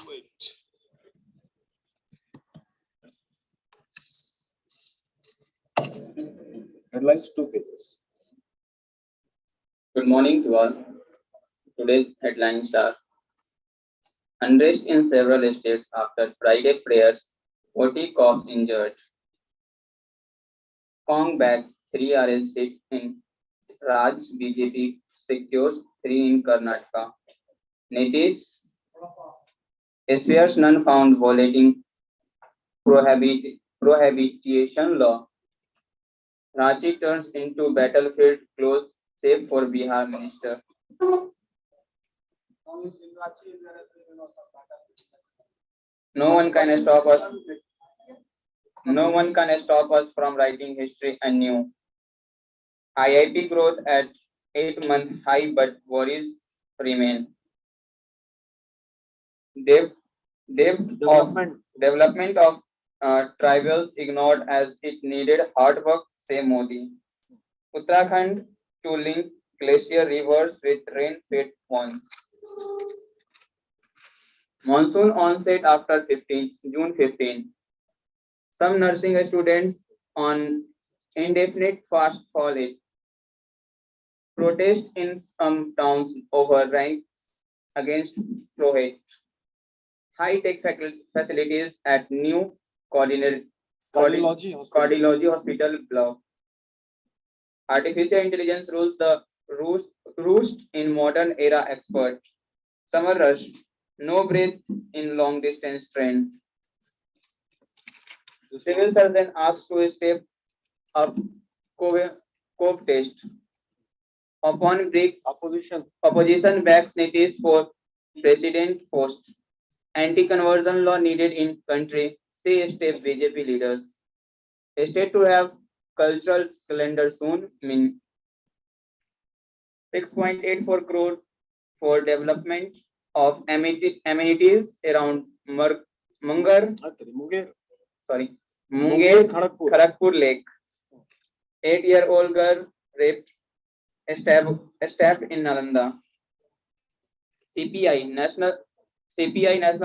Wait. Headlines 2 pages. Good morning to all. Today's headlines are unrest in several states after Friday prayers, 40 cops injured. Kong bags 3 arrested in Raj, BJP secures 3 in Karnataka. Nitish spheres none found violating prohibition law. Ranchi turns into battlefield close safe for Bihar minister. No one can stop us. No one can stop us from writing history anew. IIT growth at 8-month high, but worries remain. Development of tribals ignored as it needed hard work, say Modi. Uttarakhand to link glacier rivers with rain-fed ponds. Monsoon onset after June 15. Some nursing students on indefinite fast college. Protest in some towns over ranks against Prohit. High-tech facilities at new cardiology hospital block. Artificial intelligence rules the roost in modern era expert. Summer rush. No breath in long distance train. Civil surgeon asks to step up COVID test. Upon break, opposition backs Nitish for president post. Anti-conversion law needed in country, say state BJP leaders. State to have cultural calendar soon, mean 6.84 crore for development of amenities around Munger, Kharagpur Lake. 8-year-old girl raped, stabbed in Nalanda. CPI National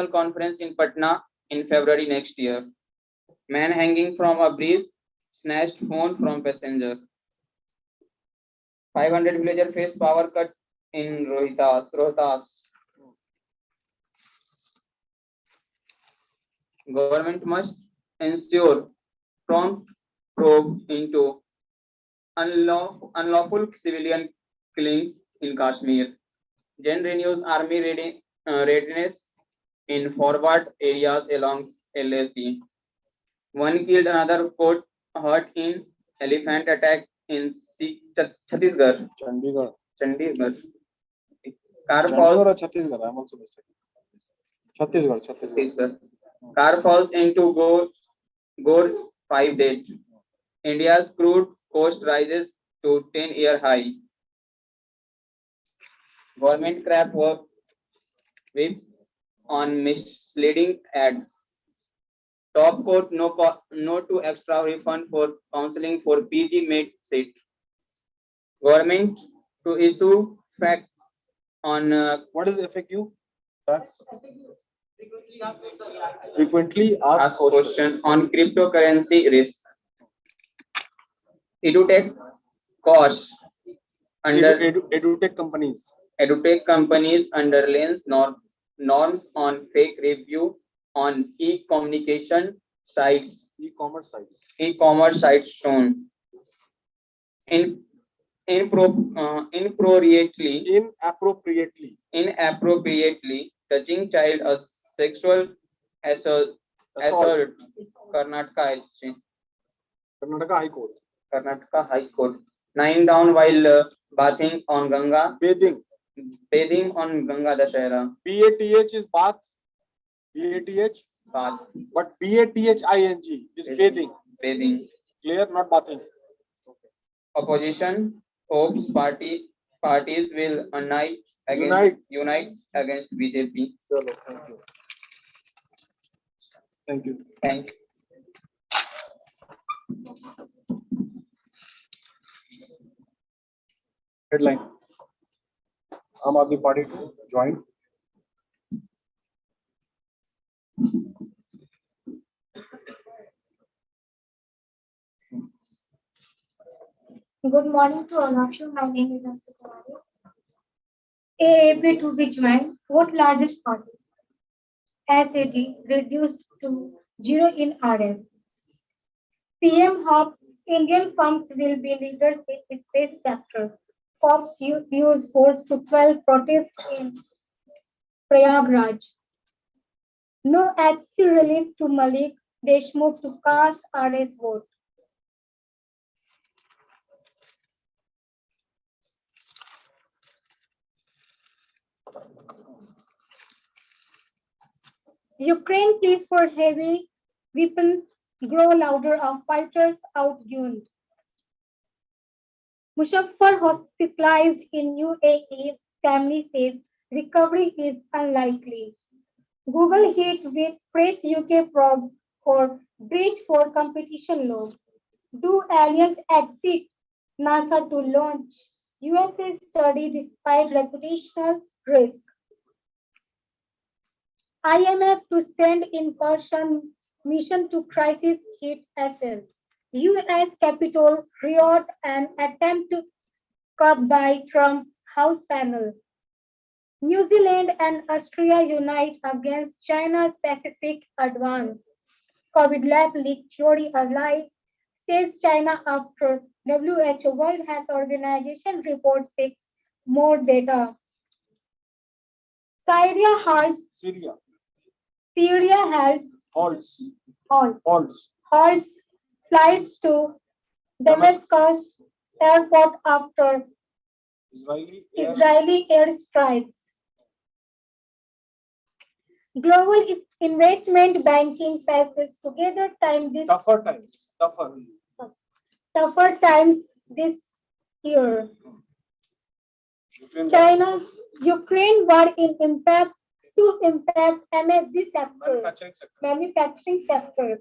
Conference in Patna in February next year. Man hanging from a bridge, snatched phone from passenger. 500 villager face power cut in Rohtas. Government must ensure prompt probe into unlawful civilian killings in Kashmir. Jen renews army readiness in forward areas along LAC. One killed, another caught hurt in elephant attack in Chhattisgarh. Chandigarh. Car falls. Chhattisgarh. Car falls into gorge, 5 dead. India's crude cost rises to 10-year high. Government crap work whip on misleading ads. Top court no to extra refund for counseling for PG made seat. Government to issue facts on what is FAQ? Facts. Frequently asked question on cryptocurrency risk. EduTech course under EduTech companies underlines norms on fake review on e-communication sites. E-commerce sites shown. Inappropriately touching child as sexual assault. Karnataka High Court. 9 down while bathing on Ganga. Bathing on Ganga Dashera. BATH is bath. BATH? Bath. But BATHING is bathing. Bathing. Clear, not bathing. Okay. Opposition hopes parties will unite against BJP. Thank you. Thank you. Headline. Aam Aadmi Party to join Good morning to all of you. My name is Enquiry. AAP to be joined. Fourth largest party. SAD reduced to zero in RS. PM hopes Indian firms will be leaders in space sector. Cops use force to quell protests in Prayagraj. No HC relief to Malik Deshmukh to cast RS vote. Ukraine pleas for heavy weapons grow louder of fighters outgunned. Mushaffar hospitalized in UAE, family says recovery is unlikely. Google hit with Press UK probe for breach for competition law. Do aliens exit NASA to launch USA study despite reputational risk? IMF to send in-person mission to crisis hit assets. US Capitol riot an attempt to curb by Trump House panel. New Zealand and Australia unite against China's Pacific advance. COVID lab leak theory alive, says China after WHO World Health Organization report 6 more data. Syria halts, Syria. Syria halts, Halts. halts, Halts. halts flights to Damascus airport after Israeli airstrikes. Global investment banking faces together Tougher times. tougher times this year. China, Ukraine war in impact MFG sector, manufacturing sector.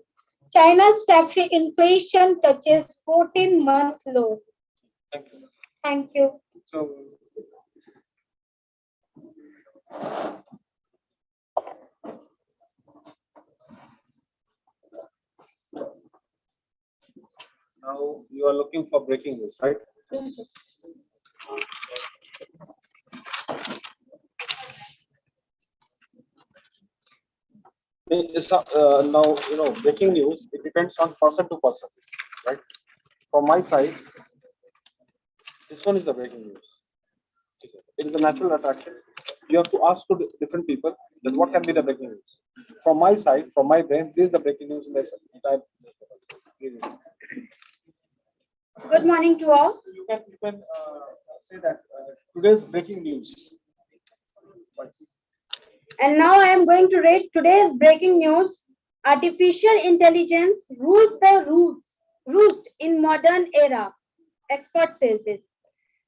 China's factory inflation touches 14-month low. Thank you. Thank you. So, now you are looking for breaking news, right? Now, breaking news, it depends on person to person, right? From my side, this one is the breaking news. It is a natural attraction. You have to ask to different people that what can be the breaking news. From my side, from my brain, this is the breaking news in this entire. Good morning to all. You can say that today's breaking news. And now I am going to read today's breaking news. Artificial intelligence rules the roost in modern era. Expert says this.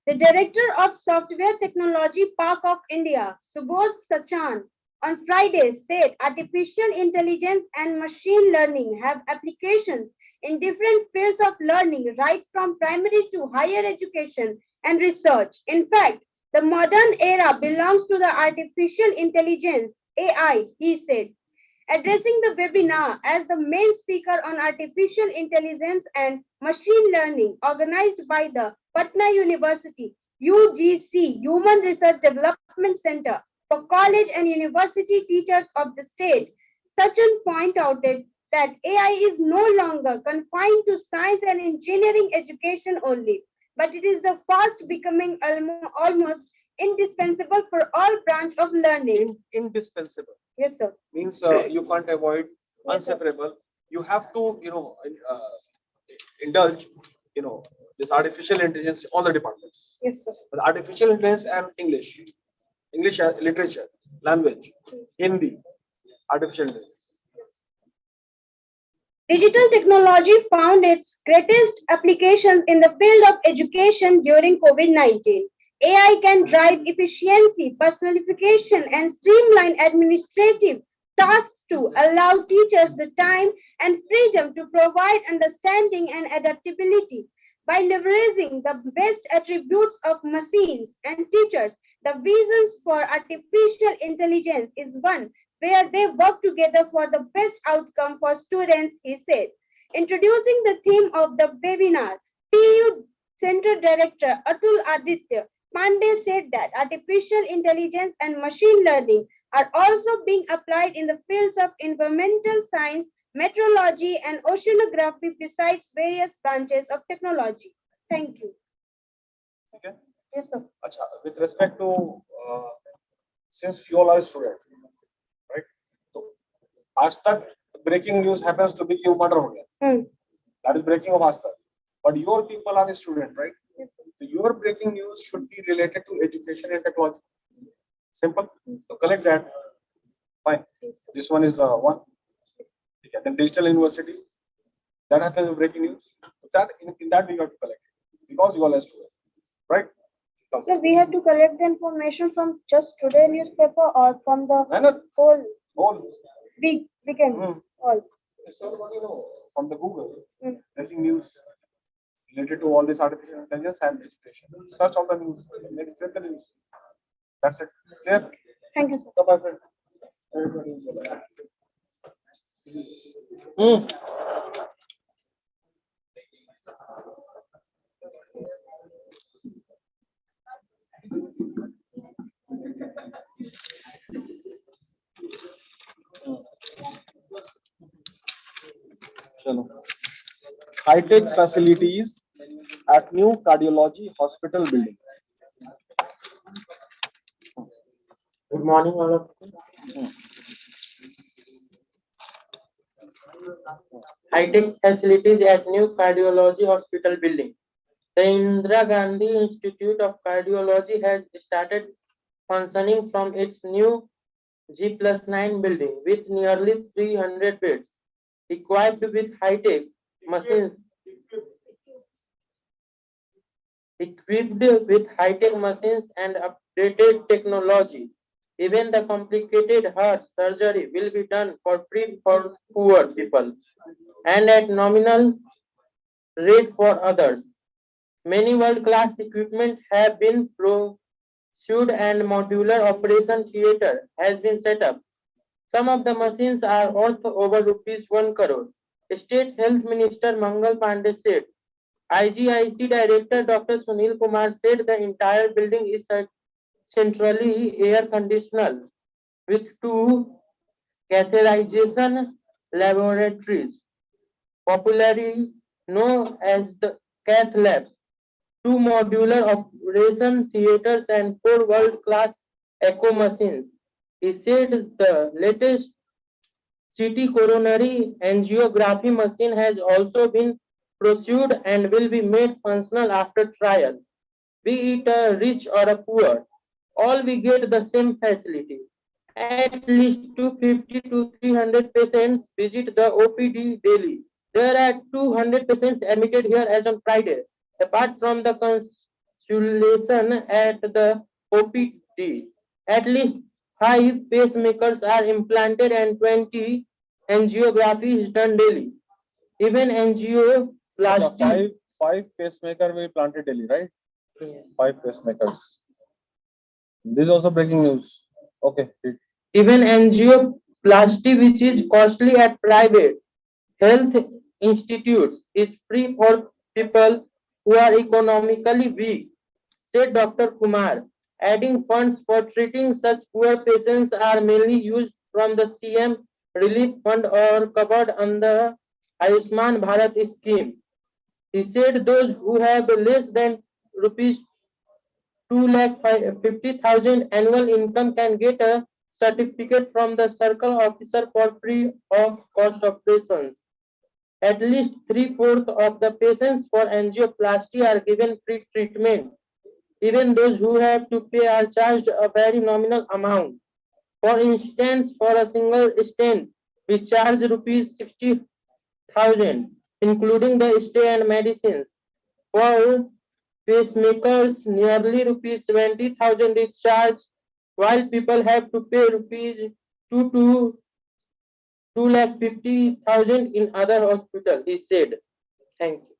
The director of Software Technology Park of India, Subodh Sachan, on Friday said artificial intelligence and machine learning have applications in different fields of learning, right from primary to higher education and research. In fact, the modern era belongs to the artificial intelligence, AI, he said. Addressing the webinar as the main speaker on artificial intelligence and machine learning organized by the Patna University, UGC, Human Research Development Center for college and university teachers of the state, Sachin pointed out that AI is no longer confined to science and engineering education only, but it is the fast becoming almost indispensable for all branch of learning. Indispensable. Yes, sir. Means you can't avoid, inseparable. You have to, indulge, this artificial intelligence, all the departments. Yes, sir. But artificial intelligence and English literature, language, Hindi, artificial intelligence. Digital technology found its greatest applications in the field of education during COVID-19. AI can drive efficiency, personalization, and streamline administrative tasks to allow teachers the time and freedom to provide understanding and adaptability. By leveraging the best attributes of machines and teachers, the visions for artificial intelligence is one where they work together for the best outcome for students, he said. Introducing the theme of the webinar, Center Director Atul Aditya Pandey said that artificial intelligence and machine learning are also being applied in the fields of environmental science, meteorology, and oceanography besides various branches of technology. Thank you. Okay. Yes, sir. Acha, with respect to since you all are student, right? So, आज तक breaking news happens to be कि वो murder हो गया. That is breaking of आज तक. But your people are a student, right? Yes, sir. So your breaking news should be related to education and technology. Simple. So collect that. Fine. Yes, sir. This one is the one. Okay. Then digital university. That happens with breaking news. That in that we have to collect it because you all are student, right? Come. So we have to collect the information from just today newspaper or from the Why not? whole weekend all. It's all about, from the Google Mm. breaking news related to all this artificial intelligence and education. Search all the news. Make it the news. That's it. Clear? Thank you, sir. So, my friend. Everybody is Chalo. High-tech facilities at new cardiology hospital building. Good morning, all of you. High-tech facilities at new cardiology hospital building. The Indira Gandhi Institute of Cardiology has started functioning from its new G+9 building with nearly 300 beds, equipped with high-tech machines. Equipped with high-tech machines and updated technology. Even the complicated heart surgery will be done for free for poor people and at nominal rate for others. Many world-class equipment have been procured and modular operation theater has been set up. Some of the machines are worth over rupees 1 crore. State Health Minister Mangal Pandey said. IGIC Director Dr. Sunil Kumar said the entire building is centrally air conditioned with two catheterization laboratories, popularly known as the cath labs, two modular operation theaters and four world-class echo machines. He said the latest CT coronary angiography machine has also been procured and will be made functional after trial. Be it a rich or a poor, all we get the same facility. At least 250 to 300 patients visit the OPD daily. There are 200 patients admitted here as on Friday. Apart from the consultation at the OPD, at least 5 pacemakers are implanted and 20 angiography is done daily. Even angioplasty. Five pacemaker we planted daily, right? Yes. 5 pacemakers. This is also breaking news. Okay. Even angioplasty, which is costly at private health institutes, is free for people who are economically weak, said Dr. Kumar. Adding funds for treating such poor patients are mainly used from the CM Relief Fund or covered under Ayushman Bharat scheme. He said those who have less than rupees 2,50,000 annual income can get a certificate from the circle officer for free of cost operations. At least 3/4 of the patients for angioplasty are given free treatment. Even those who have to pay are charged a very nominal amount. For instance, for a single stent, we charge rupees 60,000, including the stay and medicines. For pacemakers, nearly rupees 20,000 is charged, while people have to pay rupees 2 to 2,50,000 in other hospitals, he said. Thank you.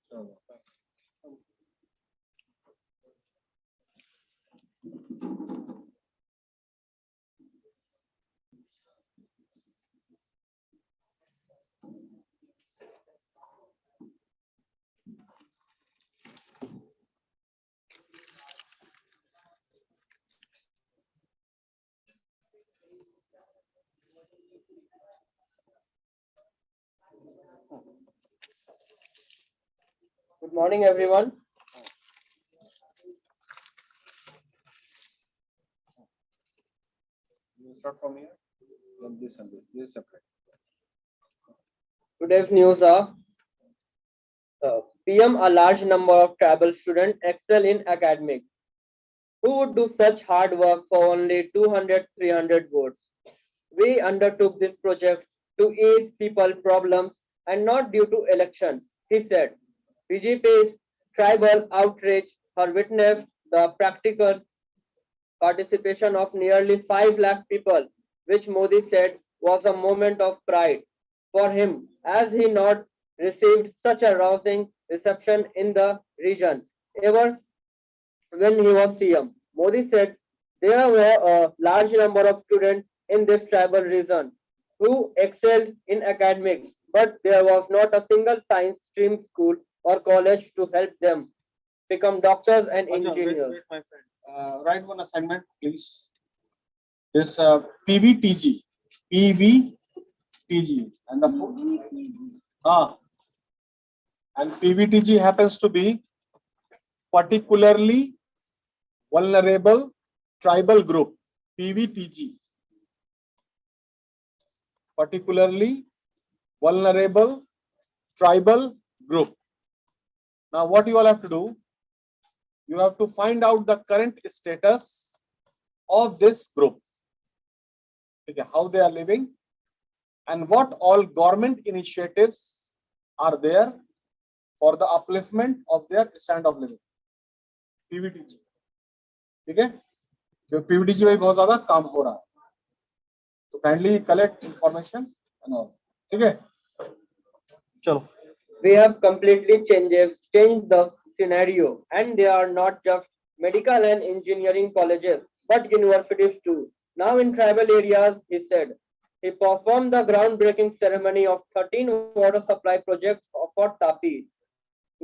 Good morning, everyone. You start from here. Then this and this. This is separate. Today's news are PM, a large number of tribal students excel in academics. Who would do such hard work for only 200-300 votes? We undertook this project to ease people problems and not due to elections, he said. BJP's tribal outrage has witnessed the practical participation of nearly 5 lakh people, which Modi said was a moment of pride for him, as he not received such a rousing reception in the region ever when he was CM. Modi said there were a large number of students in this tribal region who excelled in academics, but there was not a single science stream school or college to help them become doctors and engineers. Wait, my friend. Write one assignment, please. This PVTG, and the and PVTG happens to be particularly vulnerable tribal group. PVTG, particularly vulnerable tribal group. Now, what you all have to do? You have to find out the current status of this group. Okay, how they are living and what all government initiatives are there for the upliftment of their standard of living. PVTG. ठीक है? जो PVTG में बहुत ज़्यादा काम हो रहा है. तो kindly collect information and all. ठीक है? चलो. We have completely changed the scenario, and they are not just medical and engineering colleges, but universities too. Now in tribal areas, he said, he performed the groundbreaking ceremony of 13 water supply projects for Tapi,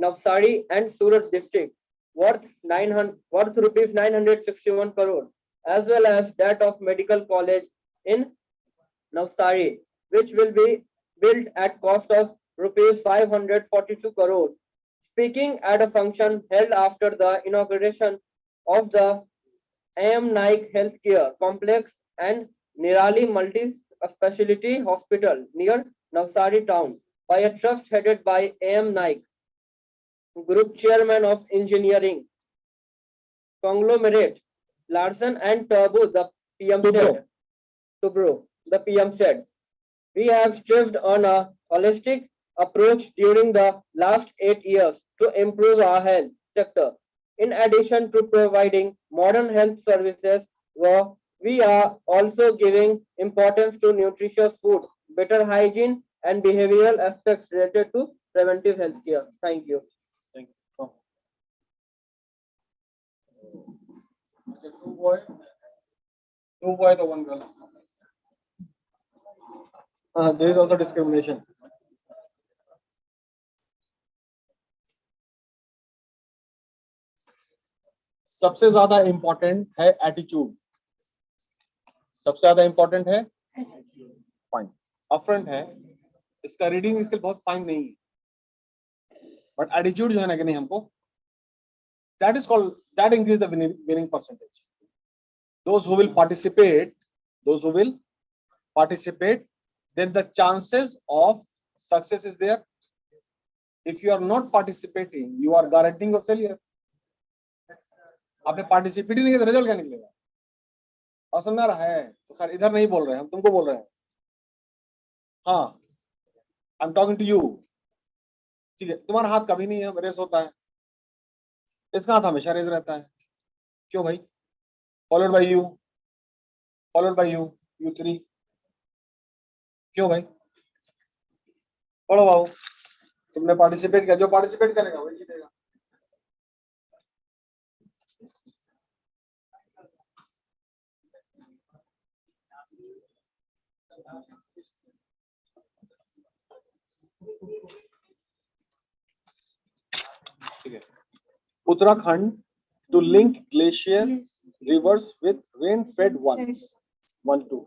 Navsari and Surat district, worth rupees 961 crore, as well as that of medical college in Navsari, which will be built at cost of rupees 542 crores. Speaking at a function held after the inauguration of the AM Naik Healthcare Complex and Nirali Multi-Speciality Hospital near Navsari town by a trust headed by AM Naik, Group Chairman of Engineering Conglomerate, Larsen and Turbo, the PM said. Tubro, the PM said. We have strived on a holistic approach during the last 8 years to improve our health sector. In addition to providing modern health services, we are also giving importance to nutritious food, better hygiene, and behavioral aspects related to preventive health care. Thank you. Thank you. Two boys, the one girl. There is also discrimination. सबसे ज्यादा important है attitude. सबसे ज्यादा important है fine. Affront है, इसका reading skill बहुत fine नहीं है, बट एटीट्यूड जो है ना कि नहीं हमको, that is called, that increase the winning percentage. Those who will participate, then the chances of success is there. If you are not participating, you are guaranteeing a failure. आपने participate ही नहीं किया, result क्या निकलेगा? और समझ रहा है तो सर इधर नहीं बोल रहे, हम तुमको बोल रहे हैं. हाँ, I am talking to you. ठीक है, तुम्हारा हाथ कभी नहीं है रेस होता है, इसका हाथ हमेशा रेस रहता है. क्यों भाई? Followed by you, you 3. क्यों भाई? पढ़ो बाबू, तुमने पार्टिसिपेट किया, जो पार्टिसिपेट करेगा वही जीतेगा. ठीक है. Uttarakhand to link glacier rivers with rain-fed ones. 1, 2.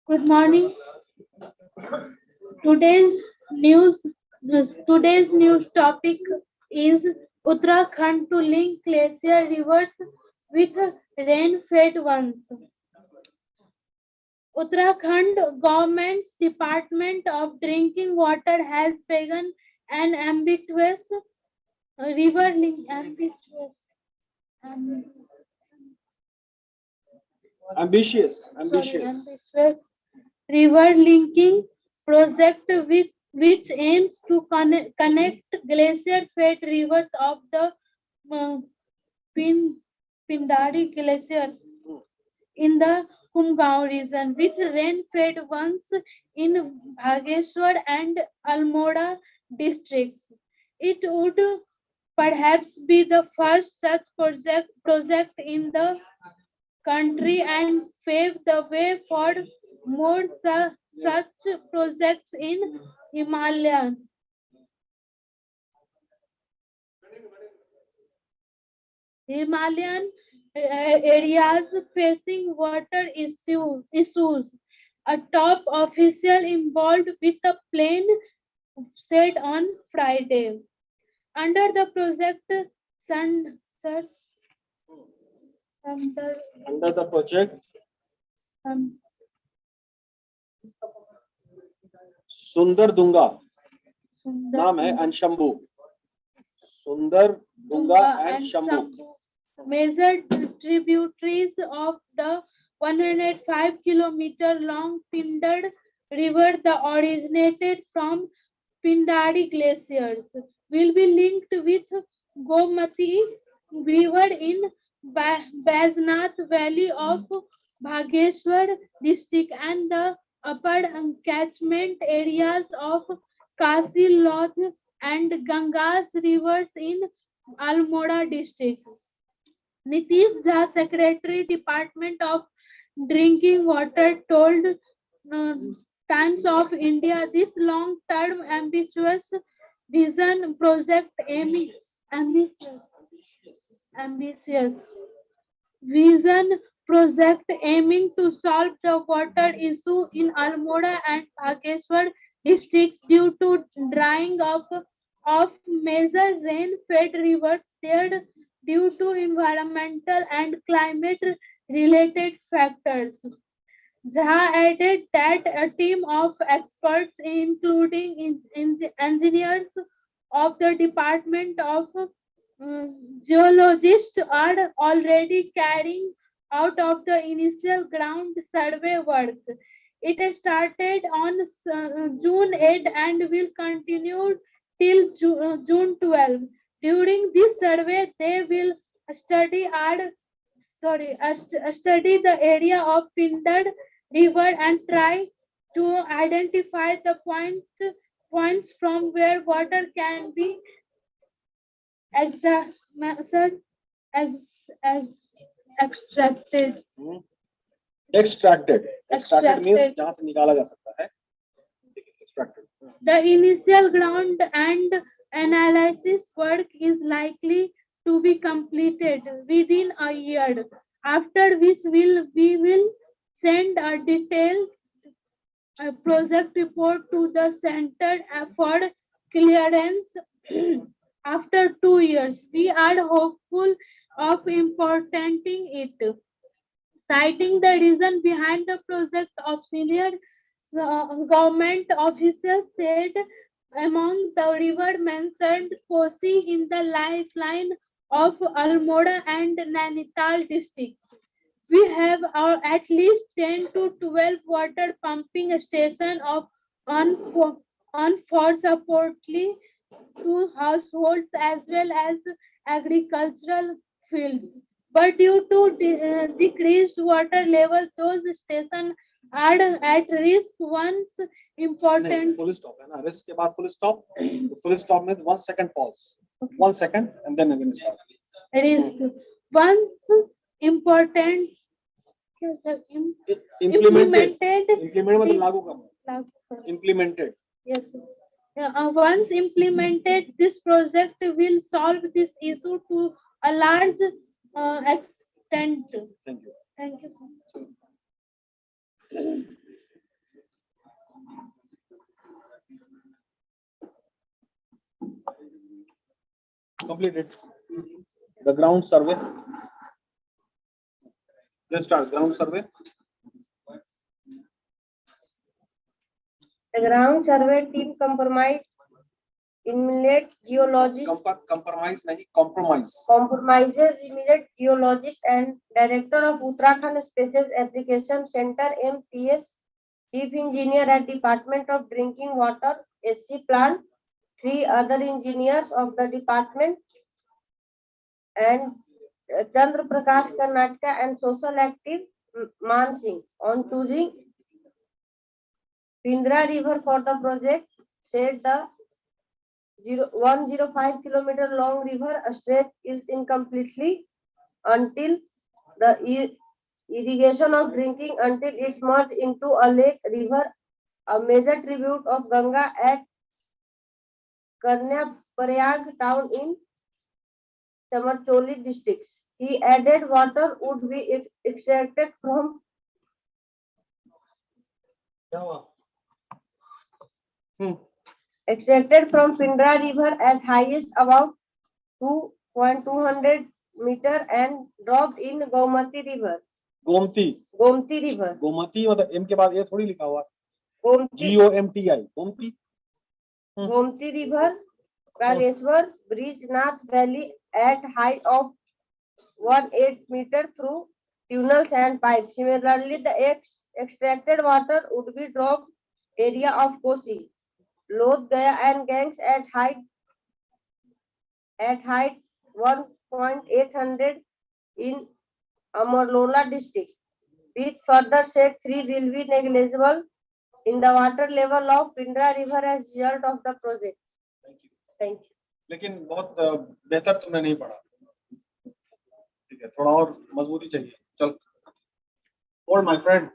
Good morning. Today's news today's news topic is Uttarakhand to link glacier rivers with rain-fed ones. Uttarakhand government's Department of Drinking Water has begun an ambitious river link um, Ambitious, sorry, ambitious. ambitious river linking project which aims to connect glacier-fed rivers of the uh, Pindari Glacier in the Kumgaon region with rain-fed ones in Bhageshwar and Almora districts. It would perhaps be the first such project in the country and pave the way for more such projects in Himalayan areas facing water issues. A top official involved with the plane said on Friday. Under the project, sir, under, Under the project, um, Sundar Dunga, Sundar नाम है Anshambhu. Sundar Dunga and Shambhu. Major tributaries of the 105-kilometer long Pindar River that originated from Pindari glaciers will be linked with Gomati River in Bajnath Valley of Bhageshwar district and the upper catchment areas of Kasi Lodh and Gangas rivers in Almora district. Nitish Jha, Secretary Department of Drinking Water, told Times of India this long-term ambitious vision project aiming ambitious vision project aiming to solve the water issue in Almora and Bhageshwar districts due to drying up of major rain-fed rivers there due to environmental and climate-related factors. Jha added that a team of experts, including engineers of the Department of Geologists, are already carrying out of the initial ground survey work. It started on June 8 and will continue till June 12. During this survey, they will study study the area of Pindar River and try to identify the points from where water can be exa- sir, ex- extracted. Extracted. Extracted means जहाँ से निकाला जा सकता है. Extracted. The initial ground and analysis work is likely to be completed within a year, after which we will send a detailed project report to the center for clearance after 2 years. We are hopeful of importanting it. Citing the reason behind the project of senior government officials said among the river mentioned Kosi in the lifeline of Almora and Nainital districts. We have at least 10 to 12 water pumping stations on for supportly to households as well as agricultural fields. But due to decreased water level, those stations are at risk. Once नहीं, important full stop है ना. Risk के बाद full stop. Full stop means 1 second pause. 1 second and then again stop. risk. Once important Implemented. Implement मतलब लागू करना. Implemented. Yes. Once implemented, this project will solve this issue to a large extent. Thank you. Thank you. completed. The ground survey. Let's start ground survey. The ground survey team compromises immediate geologist, Compromise nahi, compromise. compromises immediate geologist and director of Uttarakhand Spaces Application Center MTS, chief engineer at Department of Drinking Water SC plant, 3 other engineers of the department, and Chandra Prakash Karnataka and social active Man Singh on choosing Pindra River for the project, said the 105 kilometer long river stretch is incompletely until the irrigation of drinking until it merged into a lake river, a major tribute of Ganga at Karnaprayag town in Chamarcholi districts. He added water would be extracted from Pindra River at highest about 2,200 meter and dropped in Gomati River. Gomti. Gomti River. Gomti मतलब M के बाद ये थोड़ी लिखा हुआ Gomti. GOMTI Gomti. Gomti River, Bageshwar, Bridge, Nath Valley at height of 18 meter through tunnels and pipes. Similarly, the extracted water would be dropped area of Kosi, Lodh Gaya and Gangs at height 1.800 in Amarlola district. With further said 3 will be negligible in the water level of Pindra River as result of the project. Thank you. लेकिन बहुत बेहतर तुमने नहीं पढ़ा. ठीक है, थोड़ा और मजबूती चाहिए. चल. Hold my friend.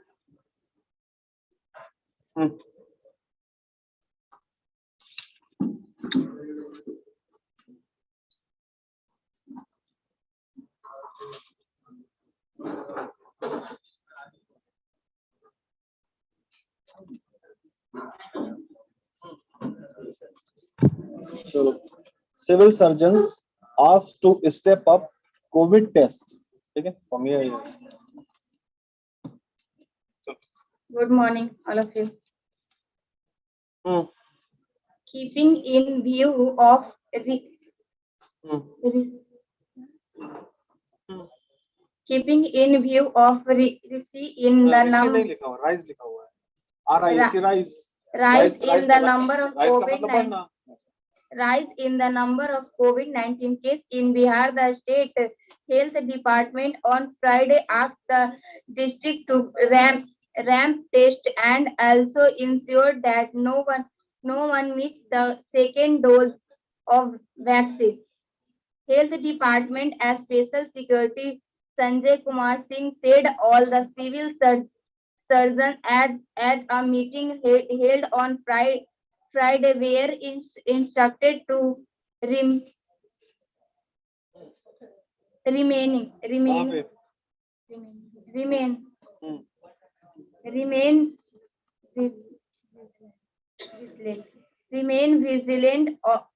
So, civil surgeons asked to step up COVID test. Okay, from here. Good morning, all of you. Keeping in view of keeping in view of receipt in the number rise लिखा हुआ है. RISE rise. rise in the number of rise का मतलब COVID-19 बढ़ना. rise in the number of COVID-19 cases in Bihar, the state health department on Friday asked the district to ramp test and also ensured that no one missed the second dose of vaccine. Health department as special secretary Sanjay Kumar Singh said all the civil surgeons at a meeting held on Friday were instructed to remain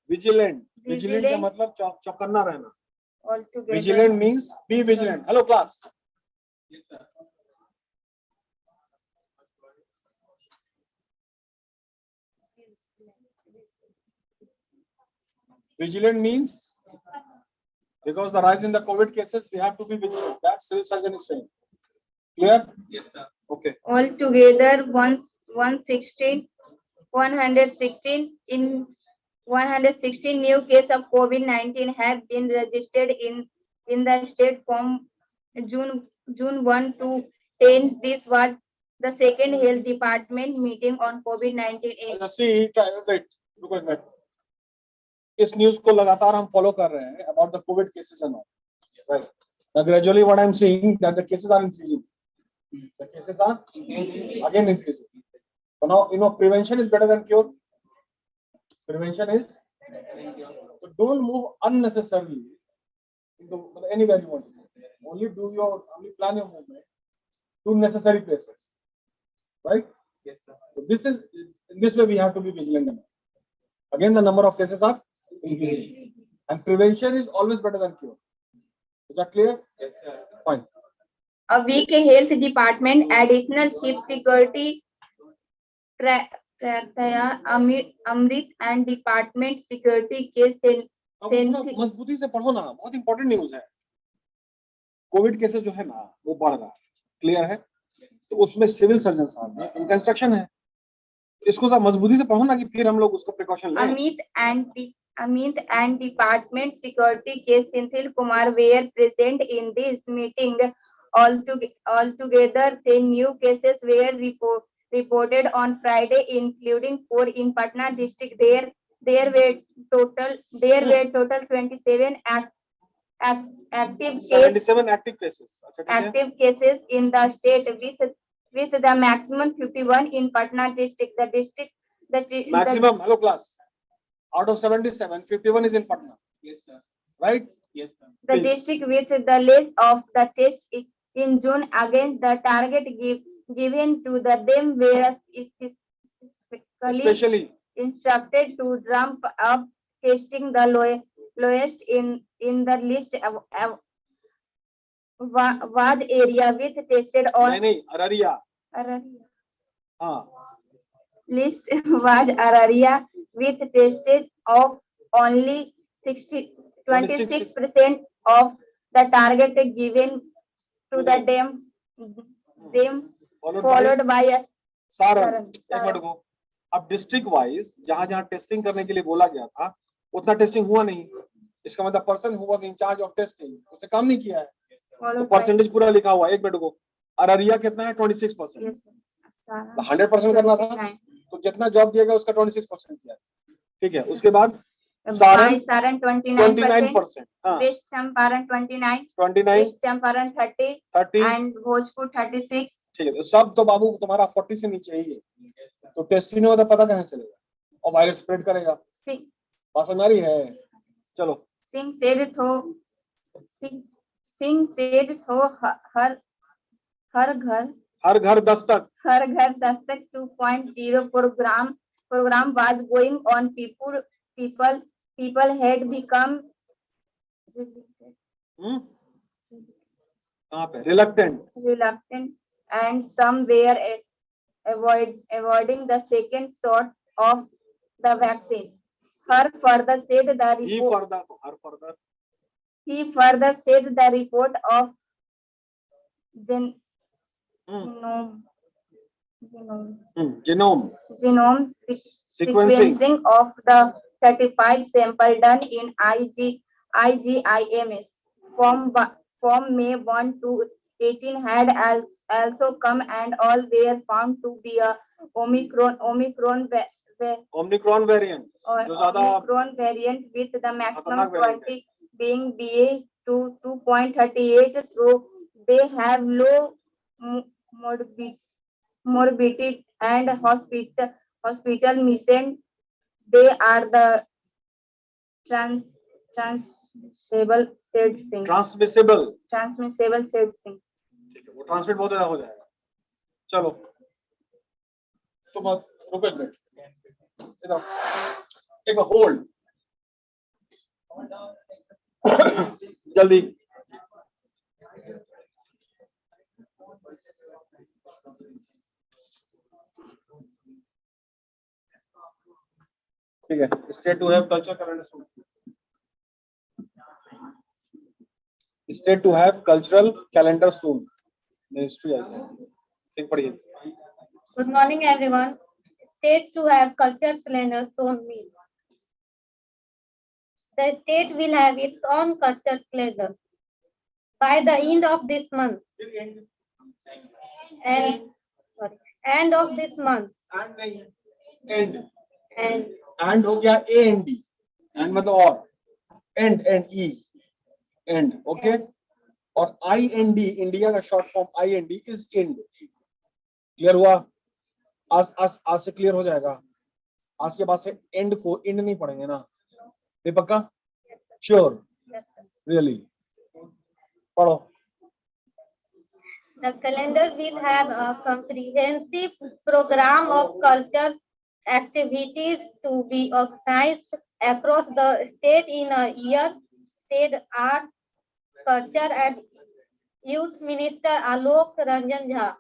vigilant Vigilant का मतलब चौकन्ना रहना. altogether. Vigilant means be vigilant. Hello class. Yes, sir. Vigilant means because the rise in the COVID cases, we have to be vigilant. That civil surgeon is saying. Clear? Yes, sir. Okay. Altogether, 116 new cases of COVID-19 have been registered in the state from June 1 to 10. This was the second health department meeting on COVID-19. See, wait, because wait. इस news को लगातार हम follow कर रहे हैं about the COVID cases and all. Right. Now gradually what I am seeing that the cases are increasing. The cases are again increasing. So now prevention is better than cure. Prevention is. So don't move unnecessarily into anywhere you want to go. Only plan your movement to necessary places. Right? Yes, sir. So in this way we have to be vigilant. Again, the number of cases are increasing. And prevention is always better than cure. Is that clear? Yes, sir. Fine. A weak health department, additional chief security, Amrit and department security case मजबूती से पढ़ो ना, बहुत important news है। Covid cases जो है ना वो बढ़ रहा है, क्लियर है? तो उसमें सिविल सर्जन साहब ने इनका इंस्ट्रक्शन है, इसको सब मजबूती से पढ़ो ना कि फिर हम लोग उसको प्रिकॉशन लें। Amit and department security case Senthil Kumar were present in this meeting. Altogether, 10 new cases were reported on Friday, including 4 in Patna district. There were total 27 active 77 active cases. active cases in the state, with the maximum 51 in Patna district. Maximum, hello class. Out of 77, 51 is in Patna. Yes, sir. Right? Yes, sir. The Please. district with the list of the test in June against the target given to them were Especially instructed to ramp up testing. The lowest in the list was area with tested on नहीं Araria. हाँ. List was Araria with tested of only 26% of the target given to the them followed by a Saran. एक minute को, अब district wise जहां जहां testing करने के लिए बोला गया था उतना टेस्टिंग हुआ नहीं, इसका मतलब person who was in charge of testing उसने काम नहीं किया है, तो परसेंटेज पूरा लिखा हुआ है। एक मिनट को, अररिया कितना है? 26%। 100% करना था तो जितना जॉब दिया गया उसका 26% किया, ठीक है। उसके बाद Saran 29%, West Champaran 29, 29, East Champaran 30 and Bhojpur 36. ठीक है। तो सब तो बाबू तुम्हारा 40 से नीचे ही है, तो टेस्टिंग नहीं होता पता कहाँ चलेगा, और वायरस स्प्रेड करेगा। बात समझ आ रही है? चलो। Singh said हर घर Dastak 2.0 program was going on. People had become कहाँ पे? reluctant and some were avoiding the second shot of the vaccine. He further said the report of genome sequencing of the 35 sample done in IGIMS from May 1 to 18 had also come, and all were found to be a Omicron variant, Omicron variant with the maximum 20 being BA to 2.38. Through they have low morbidity and hospital mission. They are the transmissible said Singh. transmissible said Singh. ठीक है, वो transmit बहुत ज्यादा हो जाएगा। चलो तुम रुको एक मिनट, इधर एक होल्ड जल्दी। ठीक है, state to have culture calendar soon. State to have cultural calendar soon. Ministry I think. ठीक पढ़िए। Good morning, everyone. State to have cultural calendar soon means the state will have its own cultural calendar by the end of this month. End of this month. And हो गया AND. And मतलब और. End E. End, okay? और IND, India का short form IND is IND. Clear हुआ? आज से clear हो जाएगा। आज के बाद से एंड को इंड नहीं पढ़ेंगे ना? ये पक्का? श्योर? रियली? पढ़ो। The calendar will have a comprehensive program of culture activities to be organized across the state in a year, said Art, Culture and Youth Minister Alok Ranjan Jha.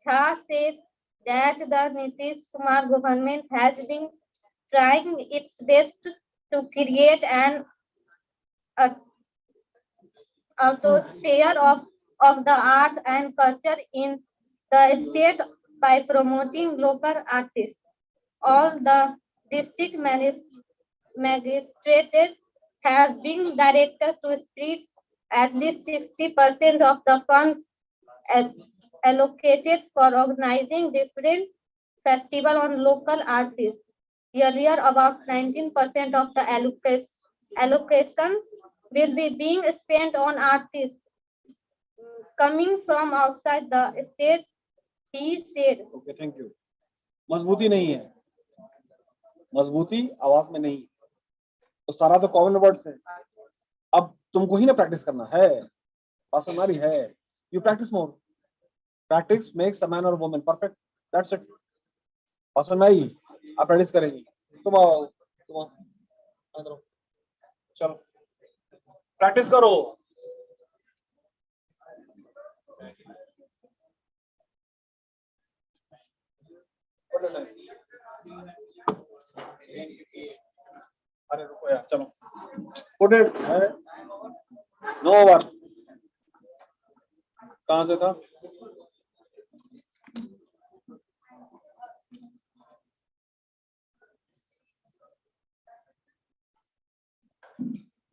Jha said that the Nitish Kumar government has been trying its best to create an atmosphere of the art and culture in the state by promoting local artists. All the district magistrates have been directed to spread at least 60% of the funds allocated for organizing different festivals on local artists. Earlier, about 19% of the allocation will be being spent on artists coming from outside the state, he said. Okay, thank you. मजबूती नहीं है, मजबूती आवाज में नहीं, तो सारा तो कॉमन वर्ड्स है। अब तुमको ही ना प्रैक्टिस करना है, पास हमारी है। You practice more, practice makes a man और वुमन परफेक्ट, दैट्स इट। पास हमारी आप प्रैक्टिस करेंगी, तुम आओ, चलो प्रैक्टिस करो। अरे रुको यार, चलो पुट इट है, नो ओवर। कहां से था?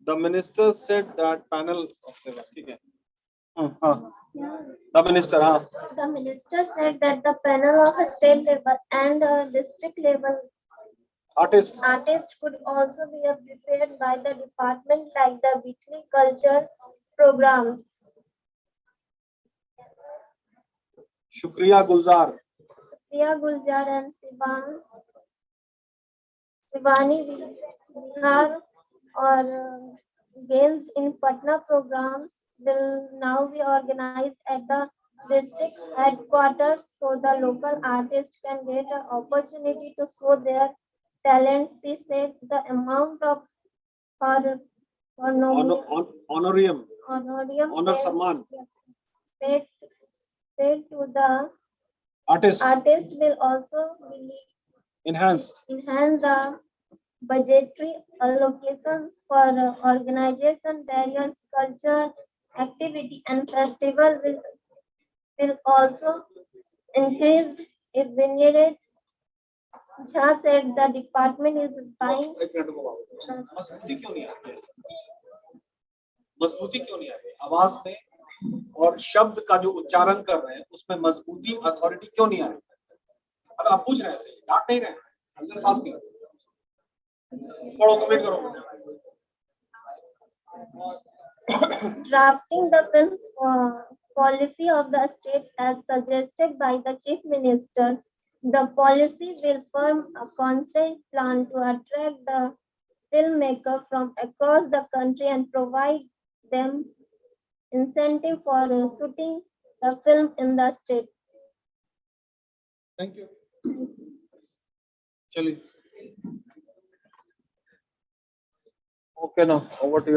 The minister said that panel of level, ठीक है? हाँ, the minister, हाँ। The minister said that the panel of a state level and district level Artists could also be prepared by the department like the weekly culture programs. शुक्रिया गुलजार, Priya Guljar and Shivani Bihar or games in Patna programs will now be organized at the district headquarters so the local artists can get an opportunity to show their talents. He said the amount of honorarium, honor सम्मान paid to the artist will also be enhanced. enhance the budgetary allocations for organization various culture activity and festival will also increased if needed. Jha said the department is buying. मजबूती क्यों नहीं आ रही है? मजबूती क्यों नहीं आ रही है? आवाज में और शब्द का जो उच्चारण कर रहे हैं उसमें मजबूती, अथॉरिटी क्यों नहीं आ रही है? अगर आप पूछ रहे हैं, डांट नहीं रहे हैं, अंदर सांस की पढ़ो, कमेंट करो। Drafting the film policy of the state as suggested by the chief minister. The policy will form a constant plan to attract the filmmaker from across the country and provide them incentive for shooting the film in the state. Thank you. चलिए, okay now, over to you.